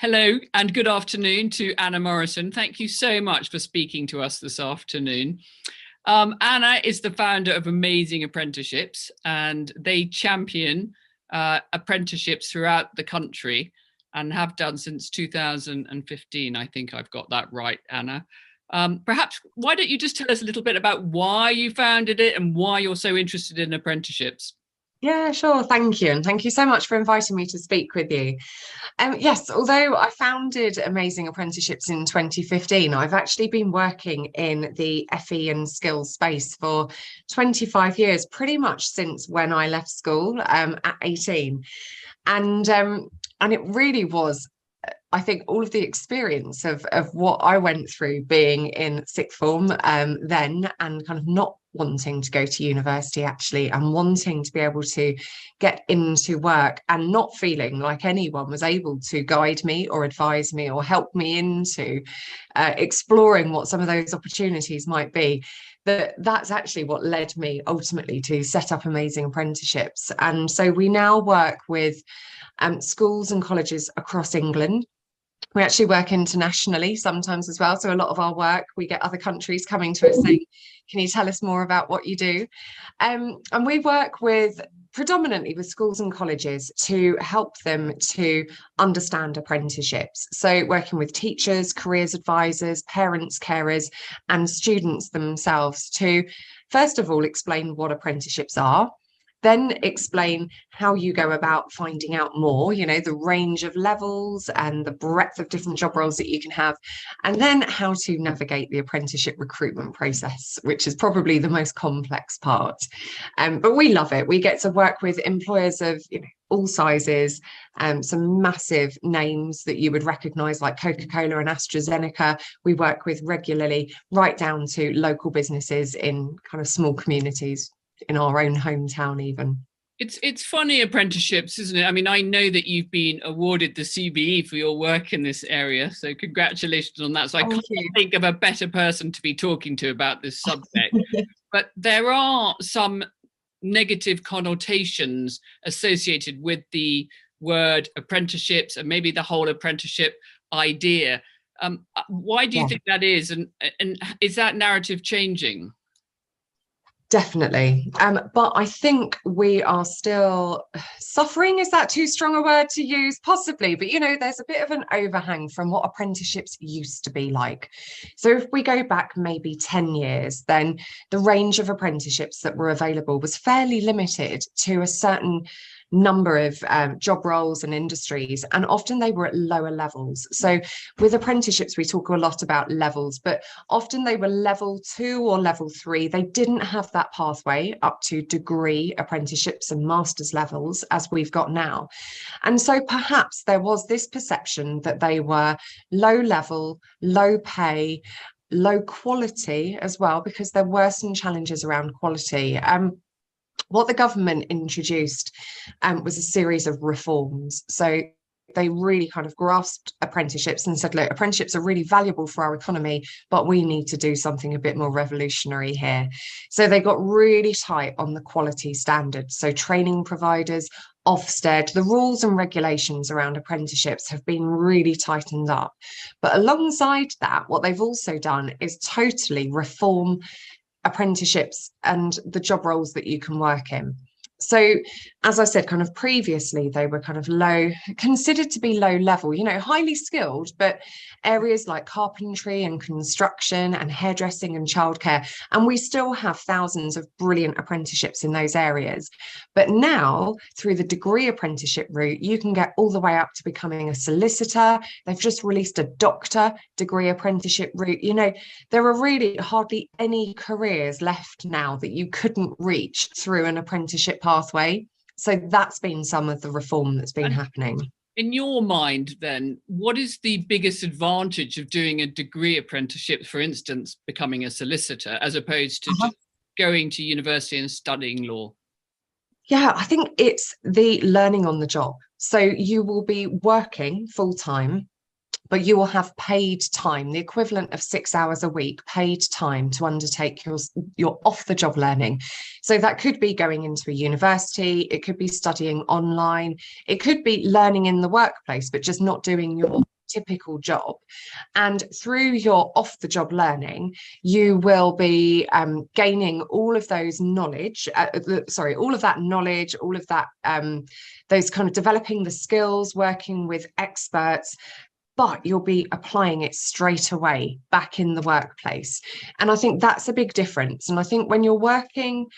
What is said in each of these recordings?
Hello and good afternoon to Anna Morrison. Thank you so much for speaking to us this afternoon. Anna is the founder of Amazing Apprenticeships, and they champion apprenticeships throughout the country and have done since 2015. I think I've got that right, Anna. Perhaps why don't you just tell us a little bit about why you founded it and why you're so interested in apprenticeships? Yeah, sure. Thank you. And thank you so much for inviting me to speak with you. Yes, although I founded Amazing Apprenticeships in 2015, I've actually been working in the FE and skills space for 25 years, pretty much since when I left school at 18. And it really was, I think, all of the experience of what I went through being in sixth form then, and kind of not wanting to go to university actually, and wanting to be able to get into work and not feeling like anyone was able to guide me or advise me or help me into exploring what some of those opportunities might be. That's actually what led me ultimately to set up Amazing Apprenticeships. And so we now work with schools and colleges across England. We actually work internationally sometimes as well. So a lot of our work, we get other countries coming to us saying, can you tell us more about what you do? And we work with predominantly with schools and colleges to help them to understand apprenticeships. So working with teachers, careers advisors, parents, carers, and students themselves to, first of all, explain what apprenticeships are. Then explain how you go about finding out more, the range of levels and the breadth of different job roles that you can have. And then how to navigate the apprenticeship recruitment process, which is probably the most complex part. But we love it. We get to work with employers of all sizes, some massive names that you would recognise like Coca-Cola and AstraZeneca. We work with regularly, right down to local businesses in kind of small communities in our own hometown even. It's funny, apprenticeships, isn't it? I mean, I know that you've been awarded the CBE for your work in this area, so congratulations on that. So I can't think of a better person to be talking to about this subject. But there are some negative connotations associated with the word apprenticeships and maybe the whole apprenticeship idea. Why do you think that is? And is that narrative changing? Definitely. But I think we are still suffering. Is that too strong a word to use? Possibly. But, there's a bit of an overhang from what apprenticeships used to be like. So if we go back maybe 10 years, then the range of apprenticeships that were available was fairly limited to a certain number of job roles and industries, and often they were at lower levels. So with apprenticeships, we talk a lot about levels, but often they were level 2 or level 3. They didn't have that pathway up to degree apprenticeships and master's levels as we've got now. And so perhaps there was this perception that they were low level, low pay, low quality as well, because there were some challenges around quality. What the government introduced was a series of reforms. So they really kind of grasped apprenticeships and said, look, apprenticeships are really valuable for our economy, but we need to do something a bit more revolutionary here. So they got really tight on the quality standards. So training providers, Ofsted, the rules and regulations around apprenticeships have been really tightened up. But alongside that, what they've also done is totally reform apprenticeships and the job roles that you can work in. So, as I said, kind of previously, they were kind of considered to be low level, highly skilled, but areas like carpentry and construction and hairdressing and childcare. And we still have thousands of brilliant apprenticeships in those areas. But now, through the degree apprenticeship route, you can get all the way up to becoming a solicitor. They've just released a doctor degree apprenticeship route. There are really hardly any careers left now that you couldn't reach through an apprenticeship pathway. So that's been some of the reform that's been happening. In your mind, then, what is the biggest advantage of doing a degree apprenticeship, for instance, becoming a solicitor, as opposed to just going to university and studying law? Yeah, I think it's the learning on the job. So you will be working full time, but you will have paid time, the equivalent of 6 hours a week, paid time to undertake your off-the-job learning. So that could be going into a university, it could be studying online, it could be learning in the workplace, but just not doing your typical job. And through your off-the-job learning, you will be gaining all of those knowledge, all of that knowledge, all of that, those kind of developing the skills, working with experts, but you'll be applying it straight away back in the workplace. And I think that's a big difference. And I think when you're working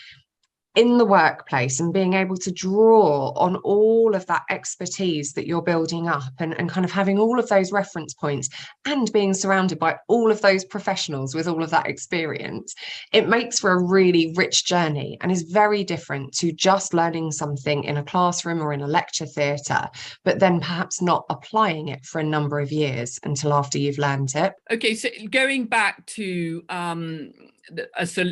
in the workplace and being able to draw on all of that expertise that you're building up, and kind of having all of those reference points and being surrounded by all of those professionals with all of that experience, it makes for a really rich journey and is very different to just learning something in a classroom or in a lecture theatre, but then perhaps not applying it for a number of years until after you've learned it. Okay, so going back to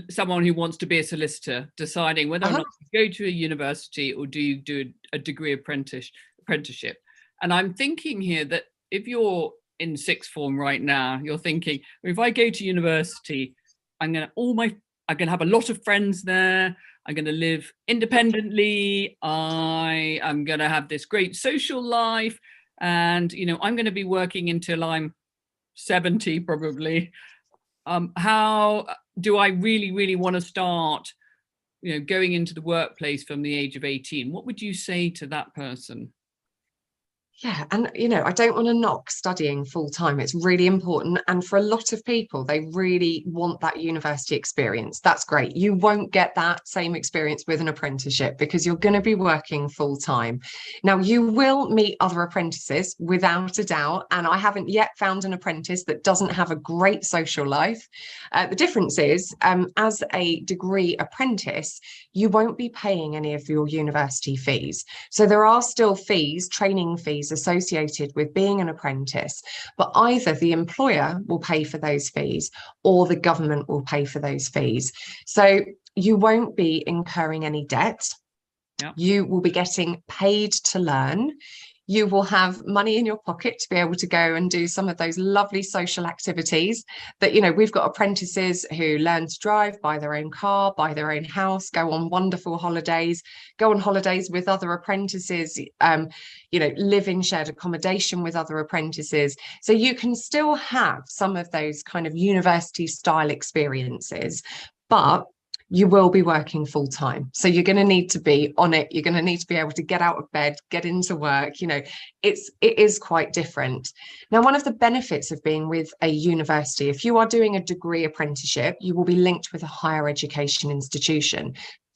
someone who wants to be a solicitor, deciding whether or not you go to a university or do you do a degree apprenticeship. And I'm thinking here that if you're in sixth form right now, you're thinking, well, if I go to university, I'm gonna have a lot of friends there. I'm going to live independently. I am going to have this great social life, and I'm going to be working until I'm 70 probably. How do I really want to start, going into the workplace from the age of 18? What would you say to that person? Yeah, and I don't want to knock studying full time. It's really important. And for a lot of people, they really want that university experience. That's great. You won't get that same experience with an apprenticeship because you're going to be working full time. Now, you will meet other apprentices without a doubt. And I haven't yet found an apprentice that doesn't have a great social life. The difference is, as a degree apprentice, you won't be paying any of your university fees. So there are still fees, training fees associated with being an apprentice, but either the employer will pay for those fees or the government will pay for those fees. So you won't be incurring any debt. Yeah. You will be getting paid to learn. You will have money in your pocket to be able to go and do some of those lovely social activities that, we've got apprentices who learn to drive, buy their own car, buy their own house, go on wonderful holidays, go on holidays with other apprentices, live in shared accommodation with other apprentices. So you can still have some of those kind of university style experiences, but you will be working full time. So you're going to need to be on it. You're going to need to be able to get out of bed, get into work. It is quite different. Now, one of the benefits of being with a university, if you are doing a degree apprenticeship, you will be linked with a higher education institution,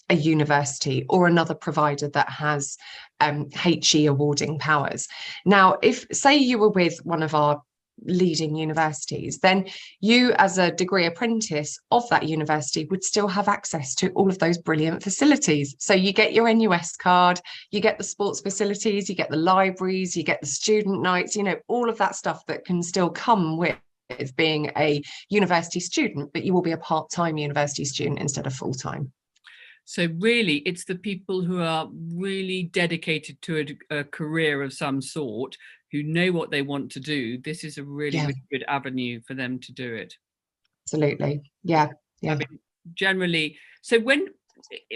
a university or another provider that has HE awarding powers. Now, if say you were with one of our leading universities, then you as a degree apprentice of that university would still have access to all of those brilliant facilities. So you get your NUS card, you get the sports facilities, you get the libraries, you get the student nights, all of that stuff that can still come with being a university student, but you will be a part-time university student instead of full-time. So really, it's the people who are really dedicated to a career of some sort, who know what they want to do. This is a really good avenue for them to do it. Absolutely. Yeah. I mean, generally, so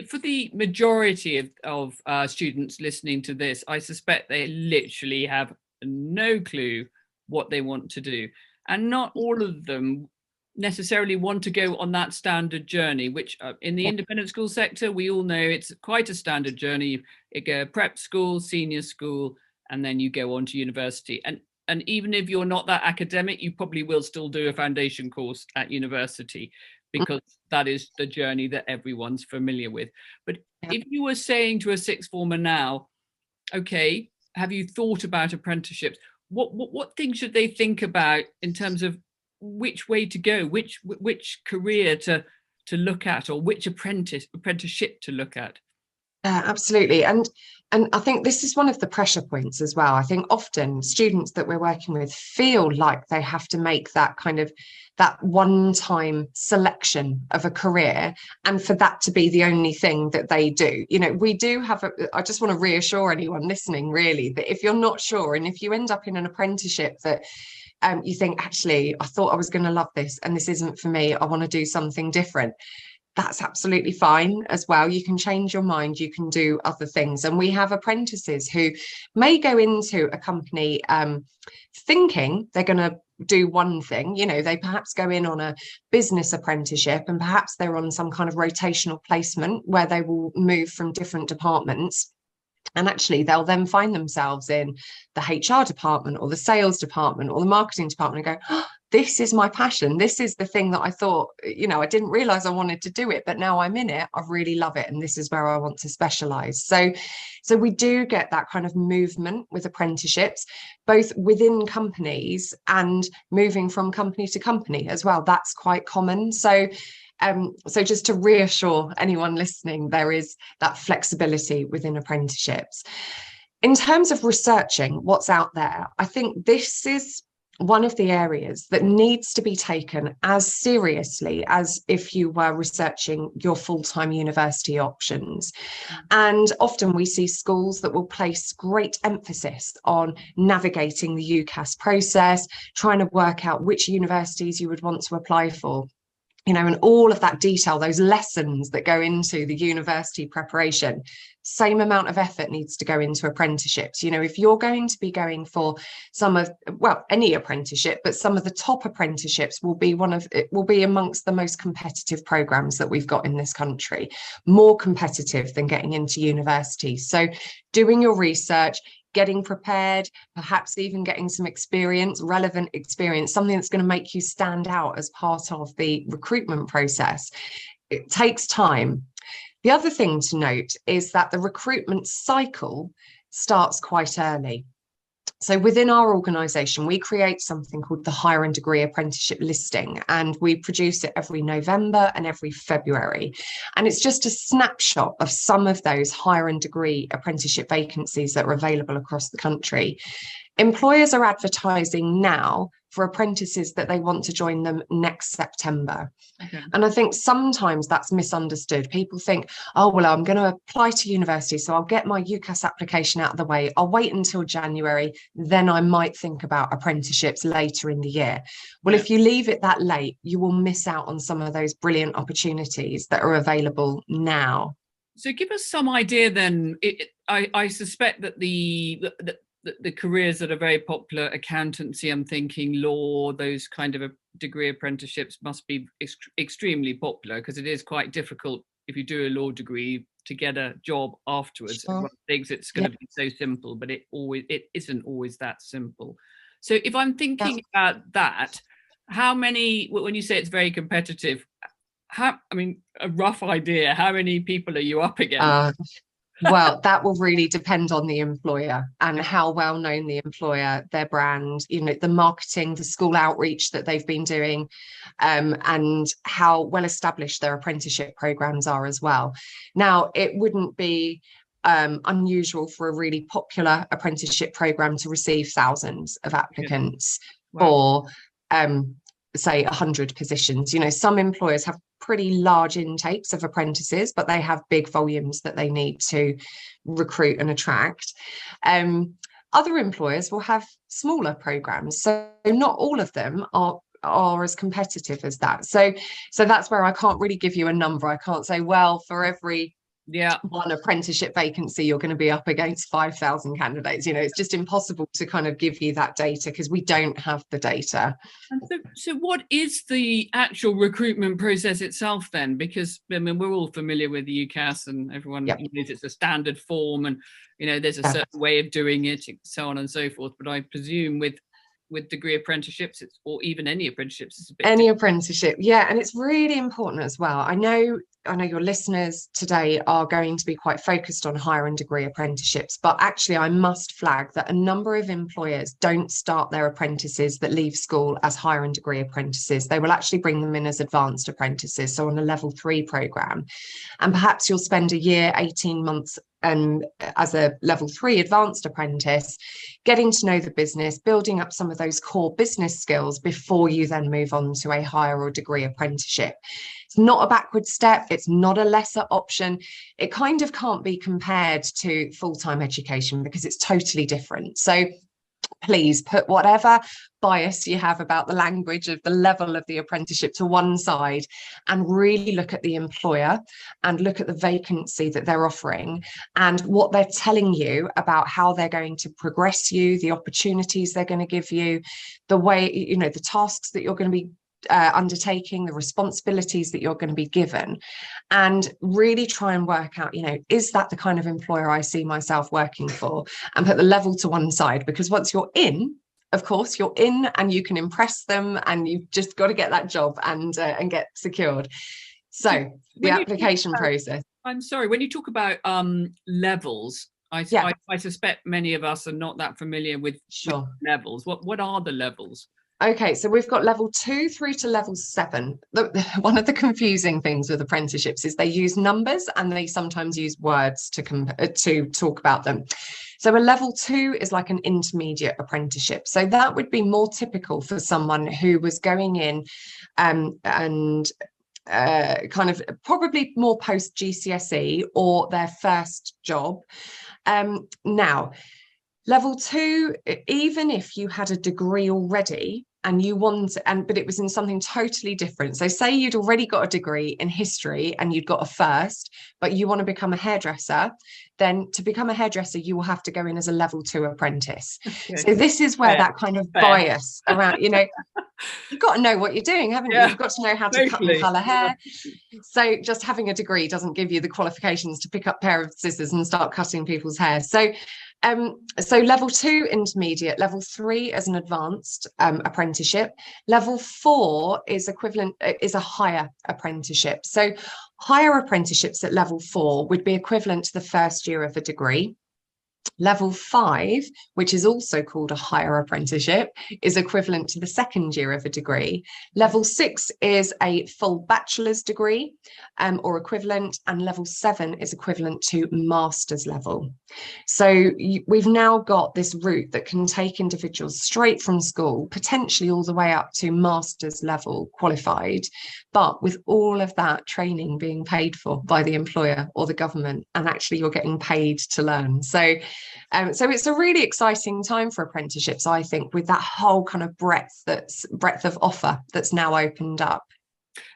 for the majority of students listening to this, I suspect they literally have no clue what they want to do. And not all of them necessarily want to go on that standard journey, which in the independent school sector, we all know it's quite a standard journey. You go prep school, senior school, and then you go on to university. And even if you're not that academic, you probably will still do a foundation course at university, because that is the journey that everyone's familiar with. But if you were saying to a sixth former now, okay, have you thought about apprenticeships? What things should they think about in terms of which way to go, which career to look at, or which apprenticeship to look at? Absolutely. And I think this is one of the pressure points as well. I think often students that we're working with feel like they have to make that kind of that one-time selection of a career, and for that to be the only thing that they do. We do have I just want to reassure anyone listening really that if you're not sure, and if you end up in an apprenticeship that you think, actually, I thought I was going to love this and this isn't for me, I want to do something different. That's absolutely fine as well. You can change your mind, you can do other things. And we have apprentices who may go into a company thinking they're going to do one thing. You know, they perhaps go in on a business apprenticeship and perhaps they're on some kind of rotational placement where they will move from different departments. And actually, they'll then find themselves in the HR department or the sales department or the marketing department and go, oh, this is my passion. This is the thing that I thought, you know, I didn't realize I wanted to do it, but now I'm in it. I really love it. And this is where I want to specialize. So we do get that kind of movement with apprenticeships, both within companies and moving from company to company as well. That's quite common. So just to reassure anyone listening, there is that flexibility within apprenticeships. In terms of researching what's out there, I think this is one of the areas that needs to be taken as seriously as if you were researching your full-time university options. And often we see schools that will place great emphasis on navigating the UCAS process, trying to work out which universities you would want to apply for. You know, and all of that detail, those lessons that go into the university preparation, same amount of effort needs to go into apprenticeships. You know, if you're going to be going for some of, well, any apprenticeship, but some of the top apprenticeships will be amongst the most competitive programs that we've got in this country, more competitive than getting into university. So doing your research, getting prepared, perhaps even getting some experience, relevant experience, something that's going to make you stand out as part of the recruitment process. It takes time. The other thing to note is that the recruitment cycle starts quite early. So within our organisation, we create something called the Higher and Degree Apprenticeship Listing, and we produce it every November and every February. And it's just a snapshot of some of those higher and degree apprenticeship vacancies that are available across the country. Employers are advertising now for apprentices that they want to join them next September. Okay. And I think sometimes that's misunderstood. People think, oh, well, I'm going to apply to university, so I'll get my UCAS application out of the way. I'll wait until January, then I might think about apprenticeships later in the year. Well, if you leave it that late, you will miss out on some of those brilliant opportunities that are available now. So give us some idea then. I suspect that the careers that are very popular, accountancy, I'm thinking law, those kind of degree apprenticeships must be extremely popular, because it is quite difficult if you do a law degree to get a job afterwards. Sure. Everyone thinks it's going to be so simple, but it isn't always that simple. So if I'm thinking about that, how many, when you say it's very competitive, a rough idea, how many people are you up against? Well, that will really depend on the employer and how well known the employer, their brand, you know, the marketing, the school outreach that they've been doing, and how well established their apprenticeship programs are as well. Now, it wouldn't be unusual for a really popular apprenticeship program to receive thousands of applicants for say 100 positions. You know, some employers have pretty large intakes of apprentices, but they have big volumes that they need to recruit and attract. Other employers will have smaller programs, so not all of them are as competitive as that. So that's where I can't really give you a number. I can't say, well, for every one apprenticeship vacancy, you're going to be up against 5,000 candidates. You know, it's just impossible to kind of give you that data because we don't have the data. And so what is the actual recruitment process itself then? Because I mean, we're all familiar with the UCAS and everyone knows it's a standard form, and you know, there's a certain way of doing it, so on and so forth. But I presume with degree apprenticeships, or even any apprenticeships, it's a bit different. Apprenticeship, and it's really important as well. I know your listeners today are going to be quite focused on higher and degree apprenticeships, but actually I must flag that a number of employers don't start their apprentices that leave school as higher and degree apprentices. They will actually bring them in as advanced apprentices, so on a level 3 program, and perhaps you'll spend a year, 18 months as a level 3 advanced apprentice, getting to know the business, building up some of those core business skills before you then move on to a higher or degree apprenticeship. It's not a backward step. It's not a lesser option. It kind of can't be compared to full-time education because it's totally different. So please put whatever bias you have about the language of the level of the apprenticeship to one side and really look at the employer and look at the vacancy that they're offering and what they're telling you about how they're going to progress you, the opportunities they're going to give you, the way, you know, the tasks that you're going to be undertaking, the responsibilities that you're going to be given, and really try and work out, you know, is that the kind of employer I see myself working for, and put the level to one side. Because once you're in, of course, you're in and you can impress them, and you've just got to get that job and get secured. So the application process. I'm sorry, when you talk about levels, I suspect many of us are not that familiar with levels. What are the levels? Okay, so we've got level 2 through to level 7. One of the confusing things with apprenticeships is they use numbers and they sometimes use words to talk about them. So a level 2 is like an intermediate apprenticeship. So that would be more typical for someone who was going in and kind of probably more post GCSE or their first job. Now, level 2, even if you had a degree already and you want, but it was in something totally different. So say you'd already got a degree in history and you'd got a first, but you want to become a hairdresser, then to become a hairdresser, you will have to go in as a level 2 apprentice. Okay. So this is where that kind of bias around, you know, you've got to know what you're doing, haven't you? You've got to know how to cut and colour hair. So just having a degree doesn't give you the qualifications to pick up a pair of scissors and start cutting people's hair. So level 2 intermediate, level 3 as an advanced apprenticeship, level 4 is a higher apprenticeship. So higher apprenticeships at level 4 would be equivalent to the first year of a degree. Level 5, which is also called a higher apprenticeship, is equivalent to the second year of a degree. Level 6 is a full bachelor's degree or equivalent, and level 7 is equivalent to master's level. So we've now got this route that can take individuals straight from school, potentially all the way up to master's level qualified, but with all of that training being paid for by the employer or the government, and actually you're getting paid to learn. So it's a really exciting time for apprenticeships, I think, with that whole kind of breadth of offer that's now opened up.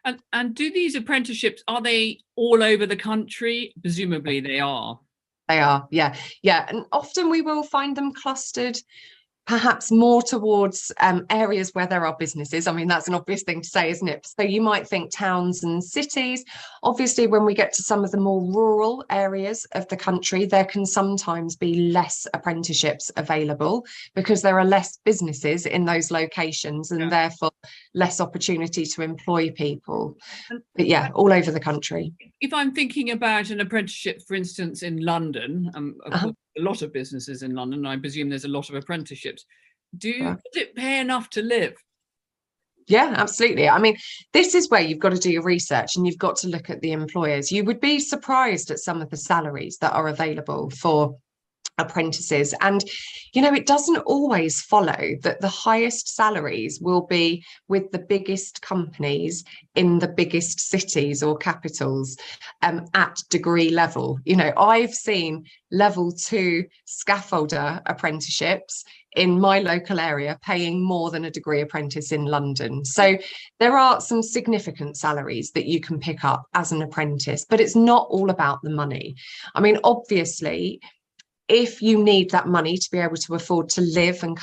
And do these apprenticeships, are they all over the country? Presumably they are. They are, yeah. And often we will find them clustered perhaps more towards areas where there are businesses. I mean, that's an obvious thing to say, isn't it? So you might think towns and cities. Obviously, when we get to some of the more rural areas of the country, there can sometimes be less apprenticeships available because there are less businesses in those locations and therefore less opportunity to employ people. But yeah, all over the country. If I'm thinking about an apprenticeship, for instance, in London, of course, a lot of businesses in London, I presume there's a lot of apprenticeships. Does it pay enough to live? Yeah, absolutely. I mean, this is where you've got to do your research and you've got to look at the employers. You would be surprised at some of the salaries that are available for apprentices, and you know, it doesn't always follow that the highest salaries will be with the biggest companies in the biggest cities or capitals at degree level. You know, I've seen level 2 scaffolder apprenticeships in my local area paying more than a degree apprentice in London. So there are some significant salaries that you can pick up as an apprentice, but it's not all about the money. I mean, obviously, if you need that money to be able to afford to live and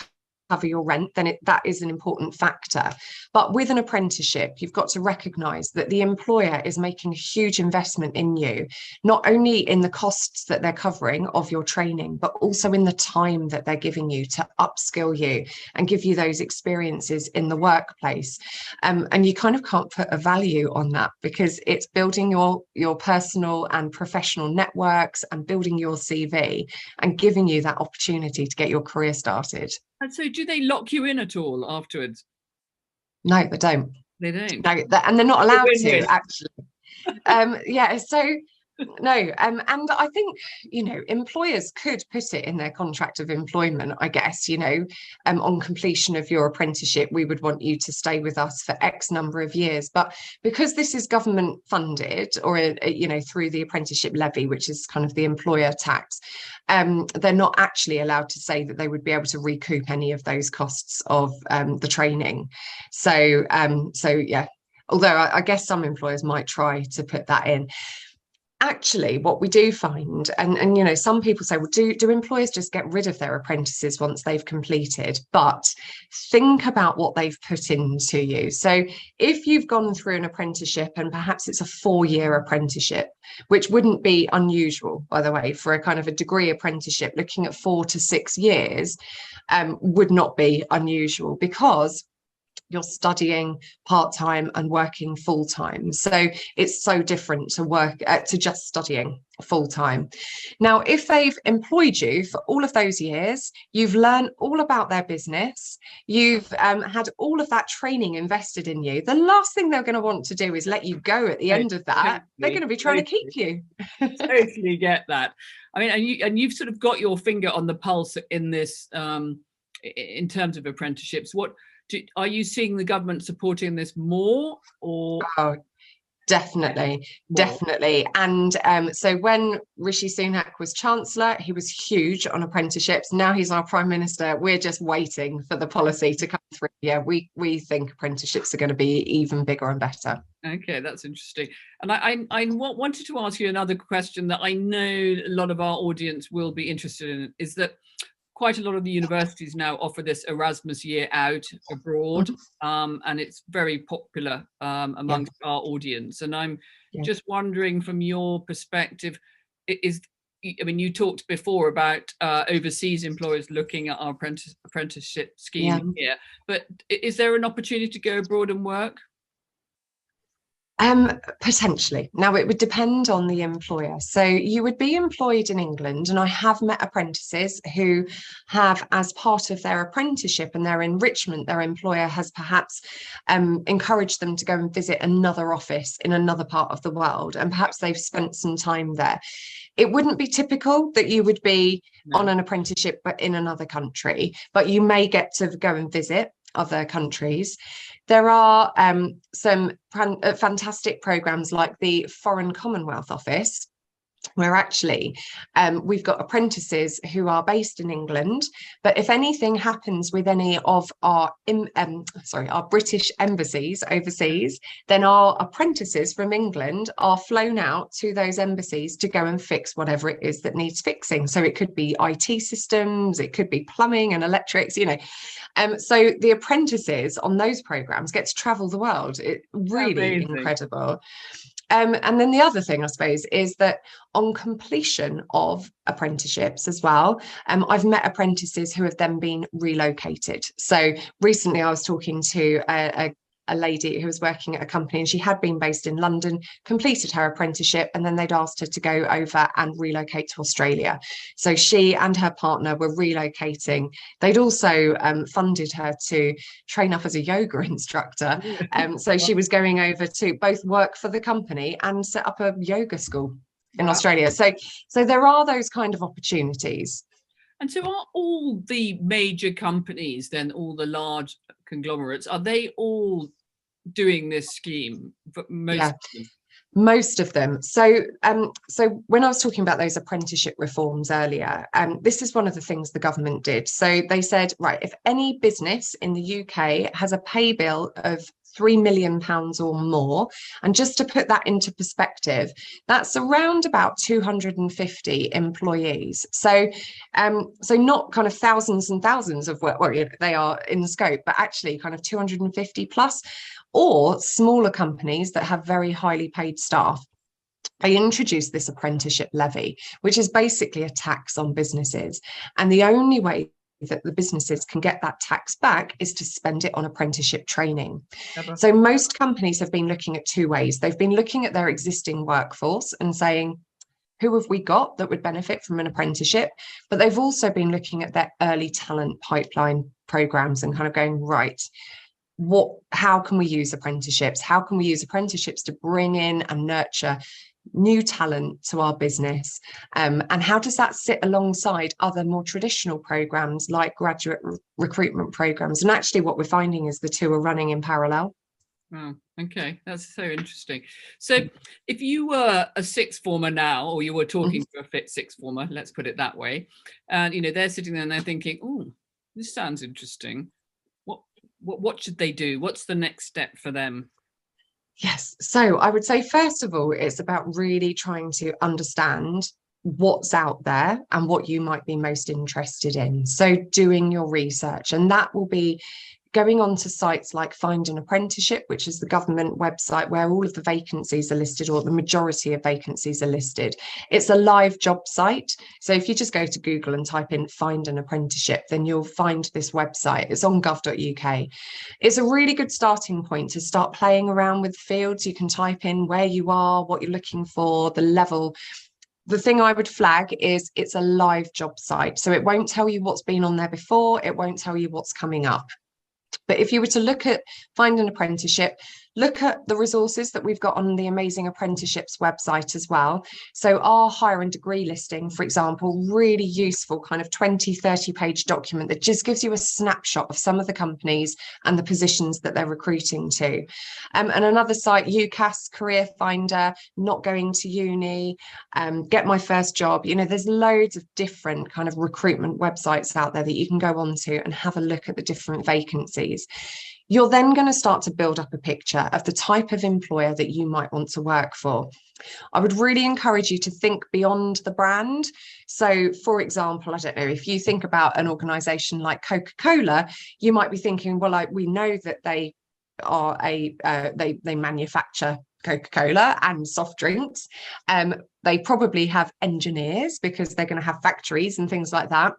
cover your rent, then that is an important factor. But with an apprenticeship, you've got to recognise that the employer is making a huge investment in you, not only in the costs that they're covering of your training, but also in the time that they're giving you to upskill you and give you those experiences in the workplace. And you kind of can't put a value on that because it's building your personal and professional networks and building your CV and giving you that opportunity to get your career started. And so do they lock you in at all afterwards? No, they don't. They don't. No, and they're not allowed to, actually. So No, and I think, employers could put it in their contract of employment, I guess, on completion of your apprenticeship, we would want you to stay with us for X number of years. But because this is government funded, or, through the apprenticeship levy, which is kind of the employer tax, they're not actually allowed to say that they would be able to recoup any of those costs of the training. So yeah, although I guess some employers might try to put that in. Actually, what we do find, and some people say, well, do employers just get rid of their apprentices once they've completed? But think about what they've put into you. So if you've gone through an apprenticeship, and perhaps it's a 4-year apprenticeship, which wouldn't be unusual, by the way, for a kind of a degree apprenticeship, looking at 4 to 6 years would not be unusual, because you're studying part-time and working full-time. So it's so different to work to just studying full-time. Now, if they've employed you for all of those years, you've learned all about their business, you've had all of that training invested in you, the last thing they're going to want to do is let you go at the end of that. They're going to be trying to keep you. Totally get that. I mean, and you've sort of got your finger on the pulse in this, in terms of apprenticeships. Are you seeing the government supporting this more, or? Oh, definitely. And so when Rishi Sunak was Chancellor, he was huge on apprenticeships. Now he's our Prime Minister. We're just waiting for the policy to come through. Yeah, we think apprenticeships are going to be even bigger and better. Okay, that's interesting. And I wanted to ask you another question that I know a lot of our audience will be interested in, is that quite a lot of the universities now offer this Erasmus year out abroad, and it's very popular amongst our audience. And I'm just wondering, from your perspective, you talked before about overseas employers looking at our apprenticeship scheme here, but is there an opportunity to go abroad and work? Potentially. Now, it would depend on the employer. So you would be employed in England, and I have met apprentices who have, as part of their apprenticeship and their enrichment, their employer has perhaps encouraged them to go and visit another office in another part of the world, and perhaps they've spent some time there. It wouldn't be typical that you would be on an apprenticeship but in another country, but you may get to go and visit other countries. There are some fantastic programs like the Foreign Commonwealth Office, where actually we've got apprentices who are based in England, but if anything happens with any of our British embassies overseas, then our apprentices from England are flown out to those embassies to go and fix whatever it is that needs fixing. So it could be IT systems, it could be plumbing and electrics, so the apprentices on those programs get to travel the world. It's really incredible. And then the other thing, I suppose, is that on completion of apprenticeships as well, I've met apprentices who have then been relocated. So recently I was talking to a lady who was working at a company, and she had been based in London, completed her apprenticeship, and then they'd asked her to go over and relocate to Australia. So she and her partner were relocating. They'd also funded her to train up as a yoga instructor. So she was going over to both work for the company and set up a yoga school in Australia. So there are those kind of opportunities. And so are all the major companies, then all the large conglomerates, are they all doing this scheme? Most of them. So when I was talking about those apprenticeship reforms earlier, this is one of the things the government did. So they said, right, if any business in the UK has a pay bill of £3 million or more, and just to put that into perspective, that's around about 250 employees. So not kind of thousands and thousands of work, well, they are in the scope, but actually kind of 250 plus, or smaller companies that have very highly paid staff. They introduced this apprenticeship levy, which is basically a tax on businesses. And the only way that the businesses can get that tax back is to spend it on apprenticeship training. So most companies have been looking at two ways. They've been looking at their existing workforce and saying, who have we got that would benefit from an apprenticeship? But they've also been looking at their early talent pipeline programs and kind of going, right, how can we use apprenticeships? How can we use apprenticeships to bring in and nurture new talent to our business, and how does that sit alongside other more traditional programs like graduate recruitment programs? And actually what we're finding is the two are running in parallel. Oh, okay, that's so interesting. So if you were a sixth former now, or you were talking to a fit sixth former, let's put it that way, and they're sitting there and they're thinking, oh, this sounds interesting, what should they do? What's the next step for them? Yes, so I would say first of all, it's about really trying to understand what's out there and what you might be most interested in. So doing your research, and that will be going on to sites like Find an Apprenticeship, which is the government website where all of the vacancies are listed, or the majority of vacancies are listed. It's a live job site. So if you just go to Google and type in Find an Apprenticeship, then you'll find this website. It's on gov.uk. It's a really good starting point to start playing around with fields. You can type in where you are, what you're looking for, the level. The thing I would flag is it's a live job site. So it won't tell you what's been on there before. It won't tell you what's coming up. But if you were to look at Find an Apprenticeship, look at the resources that we've got on the Amazing Apprenticeships website as well. So our hire and degree listing, for example, really useful kind of 20-30 page document that just gives you a snapshot of some of the companies and the positions that they're recruiting to. And another site, UCAS Career Finder, Not Going to Uni, Get My First Job. There's loads of different kind of recruitment websites out there that you can go onto and have a look at the different vacancies. You're then going to start to build up a picture of the type of employer that you might want to work for. I would really encourage you to think beyond the brand. So, for example, I don't know, if you think about an organisation like Coca-Cola, you might be thinking, well, we know that they are they manufacture Coca-Cola and soft drinks. They probably have engineers because they're going to have factories and things like that.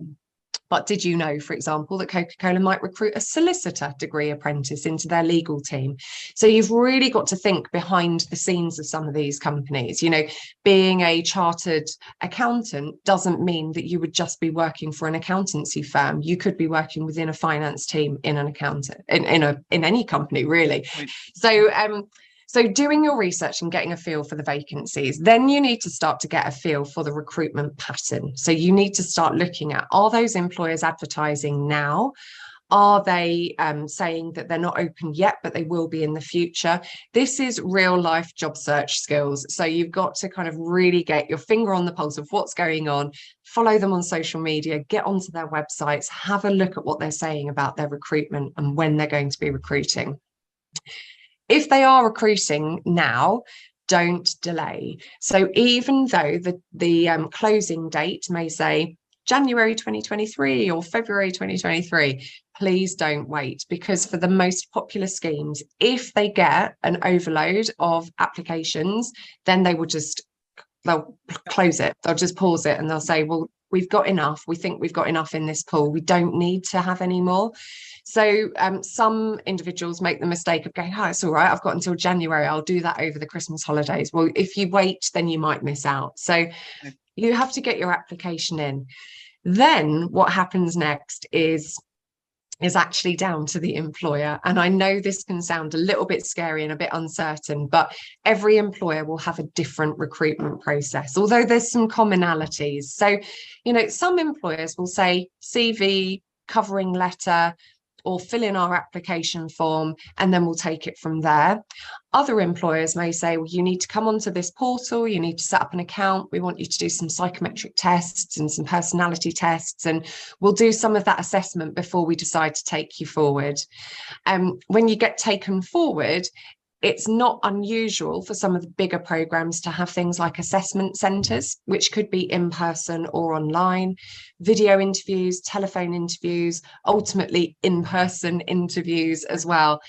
But did you know, for example, that Coca-Cola might recruit a solicitor degree apprentice into their legal team? So you've really got to think behind the scenes of some of these companies. Being a chartered accountant doesn't mean that you would just be working for an accountancy firm. You could be working within a finance team in an accountant, in any company, really. Right. So doing your research and getting a feel for the vacancies, then you need to start to get a feel for the recruitment pattern. So you need to start looking at, are those employers advertising now? Are they saying that they're not open yet, but they will be in the future? This is real life job search skills. So you've got to kind of really get your finger on the pulse of what's going on, follow them on social media, get onto their websites, have a look at what they're saying about their recruitment and when they're going to be recruiting. If they are recruiting now, don't delay. So even though the closing date may say January 2023 or February 2023, please don't wait, because for the most popular schemes, if they get an overload of applications, then they'll close it. They'll just pause it and they'll say, well, we've got enough. We think we've got enough in this pool. We don't need to have any more. So some individuals make the mistake of going, it's all right, I've got until January, I'll do that over the Christmas holidays. Well, if you wait, then you might miss out. So you have to get your application in. Then what happens next is actually down to the employer. And I know this can sound a little bit scary and a bit uncertain, but every employer will have a different recruitment process, although there's some commonalities. So, some employers will say CV, covering letter, or fill in our application form, and then we'll take it from there. Other employers may say, well, you need to come onto this portal, you need to set up an account, we want you to do some psychometric tests and some personality tests, and we'll do some of that assessment before we decide to take you forward. When you get taken forward, it's not unusual for some of the bigger programs to have things like assessment centres, which could be in person or online, video interviews, telephone interviews, ultimately in-person interviews as well.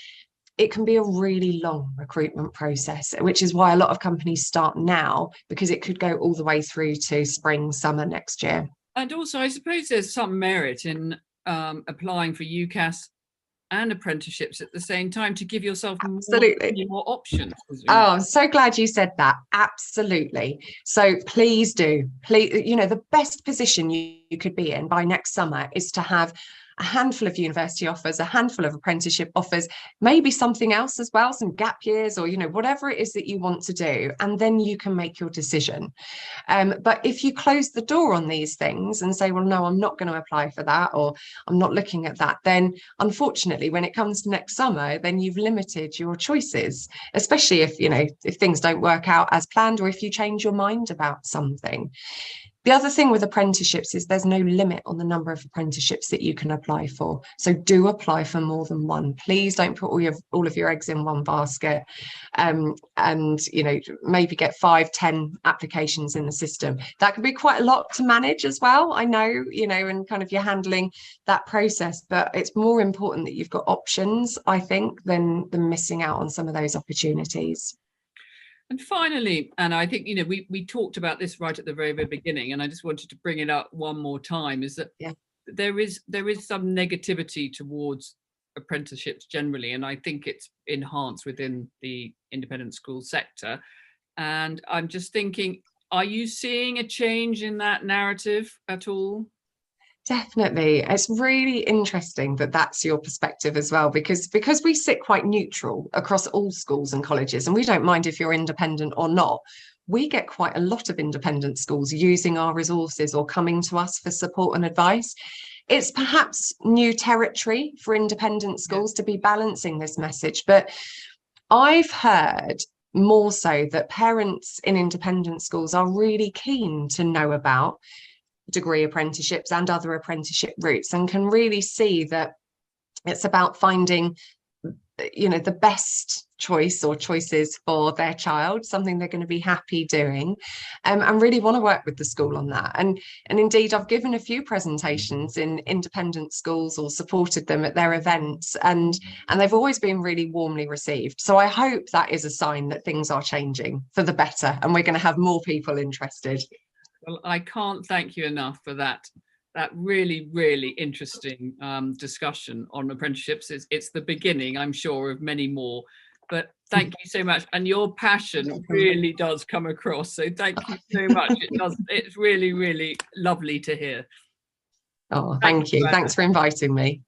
It can be a really long recruitment process, which is why a lot of companies start now, because it could go all the way through to spring, summer next year. And also, I suppose there's some merit in applying for UCAS and apprenticeships at the same time to give yourself more options. Oh, I'm so glad you said that. Absolutely. So please do. Please, the best position you could be in by next summer is to have a handful of university offers, a handful of apprenticeship offers, maybe something else as well, some gap years, or, you know, whatever it is that you want to do, and then you can make your decision. But if you close the door on these things and say, well, no, I'm not going to apply for that, or I'm not looking at that, then unfortunately, when it comes to next summer, then you've limited your choices, especially if, you know, if things don't work out as planned, or if you change your mind about something. The other thing with apprenticeships is there's no limit on the number of apprenticeships that you can apply for. So do apply for more than one. Please don't put all of your eggs in one basket, and, you know, maybe get 5-10 applications in the system. That can be quite a lot to manage as well, I know, you know, and kind of you're handling that process, but it's more important that you've got options, I think, than missing out on some of those opportunities. And finally, and I think, you know, we talked about this right at the very, very beginning, and I just wanted to bring it up one more time, is that there is some negativity towards apprenticeships generally, and I think it's enhanced within the independent school sector. And I'm just thinking, are you seeing a change in that narrative at all? Definitely. It's really interesting that that's your perspective as well, because we sit quite neutral across all schools and colleges, and we don't mind if you're independent or not. We get quite a lot of independent schools using our resources or coming to us for support and advice. It's perhaps new territory for independent schools to be balancing this message, but I've heard more so that parents in independent schools are really keen to know about degree apprenticeships and other apprenticeship routes, and can really see that it's about finding, you know, the best choice or choices for their child, something they're going to be happy doing, and really want to work with the school on that. And indeed, I've given a few presentations in independent schools or supported them at their events, and they've always been really warmly received. So I hope that is a sign that things are changing for the better, and we're going to have more people interested. Well, I can't thank you enough for that really, really interesting discussion on apprenticeships. It's the beginning, I'm sure, of many more. But thank you so much. And your passion really does come across. So thank you so much. It's really, really lovely to hear. Oh, thank you. Thanks for inviting me.